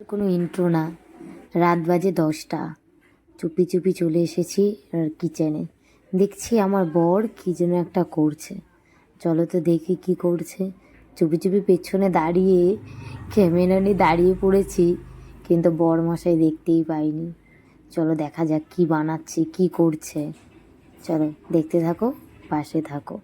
কোনো ইন্ট্রো না, রাত বাজে 10টা। চুপি চুপি চলে এসেছি কিচেনে। দেখছি আমার বর কী যেন একটা করছে। চলো তো দেখি কি করছে। চুপি চুপি পেছনে দাঁড়িয়ে ক্যামেরা নিয়ে দাঁড়িয়ে পড়েছি, কিন্তু বর মশাই দেখতেই পাইনি। চলো দেখা যাক কি বানাচ্ছে, কি করছে। চলো দেখতে থাকো, পাশে থাকো।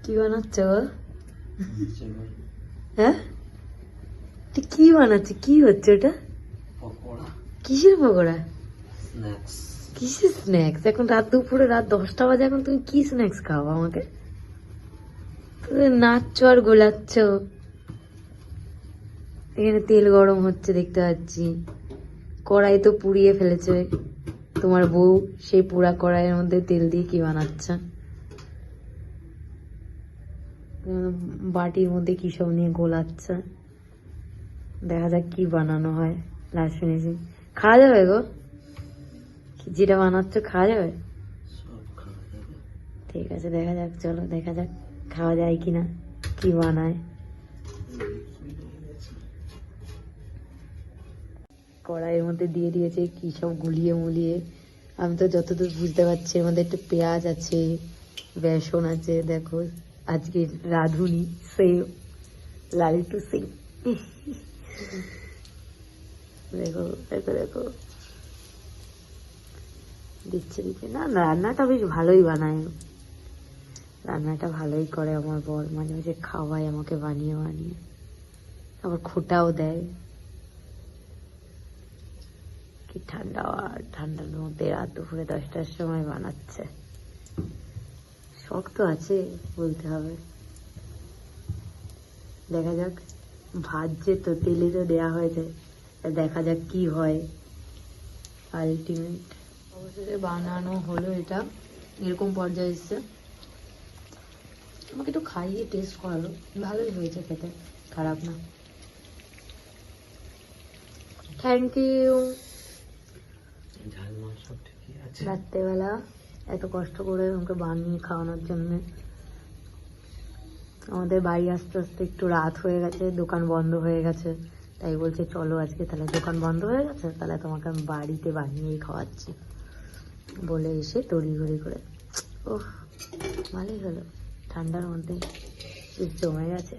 কি বানাচ্ছ? হ্যাঁ, কি বানাচ্ছে? কি হচ্ছে ওটা? কিসের পকোড়া? কিসের স্ন্যাক্স? এখন রাত দুপুরে, রাত 10টা বাজে, এখন তুমি কি স্ন্যাক্স খাও আমাকে? তুমি নাচছো আর গোলাচ্ছ। এখানে তেল গরম হচ্ছে দেখতে পাচ্ছি। কড়াই তো পুড়িয়ে ফেলেছে তোমার বউ। সেই পুরা কড়াইয়ের মধ্যে তেল দিয়ে কি বানাচ্ছে? বাটির মধ্যে কি সব নিয়ে গোলাচ্ছে। দেখা যাক কি বানানো হয়। লাস্ট ফিনিশিং খাওয়া যাবে গো? যেটা বানাচ্ছ খাওয়া যাবে? ঠিক আছে, দেখা যাক। চলো দেখা যাক খাওয়া যায় কিনা, কি বানায়। কড়াইয়ের মধ্যে দিয়ে দিয়েছে কি সব গুলিয়ে মুলিয়ে। আমি তো যতদূর বুঝতে পারছি এর মধ্যে একটু পেঁয়াজ আছে, বেসন আছে। দেখো আজকে রাঁধুনি সেম, লালটু সেম। দেখো দেখো দেখো, দিচ্ছে দিচ্ছে। না, রান্নাটা বেশ ভালোই বানায়। রান্নাটা ভালোই করে আমার বর। মাঝে মাঝে খাওয়ায় আমাকে বানিয়ে বানিয়ে, আবার খোটাও দেয়। কি ঠান্ডা, আর ঠান্ডার মধ্যে রাত দুপুরে 10টার সময় বানাচ্ছে। শখ তো আছে বলতে হবে। দেখা যাক, ভাজছে তো, তেলে তো দেওয়া হয়েছে। দেখা যাক কি হয় আলটিমেট। অবশেষে বানানো হলো। এটা এরকম পর্যায়ে এসছে। আমাকে একটু খাইয়ে টেস্ট করালো, ভালোই হয়েছে খেতে, খারাপ না। Thank you. রাত্রেবেলা এত কষ্ট করে আমাকে বানিয়ে খাওয়ানোর জন্য। আমাদের বাড়ি আস্তে আস্তে একটু রাত হয়ে গেছে, দোকান বন্ধ হয়ে গেছে। তাই বলছে চলো আজকে তাহলে, দোকান বন্ধ হয়ে গেছে তাহলে তোমাকে আমি বাড়িতে বানিয়েই খাওয়াচ্ছি বলে এসে তড়িঘড়ি করে। ওহ, ভালোই হলো, ঠান্ডার মধ্যে জমে গেছে।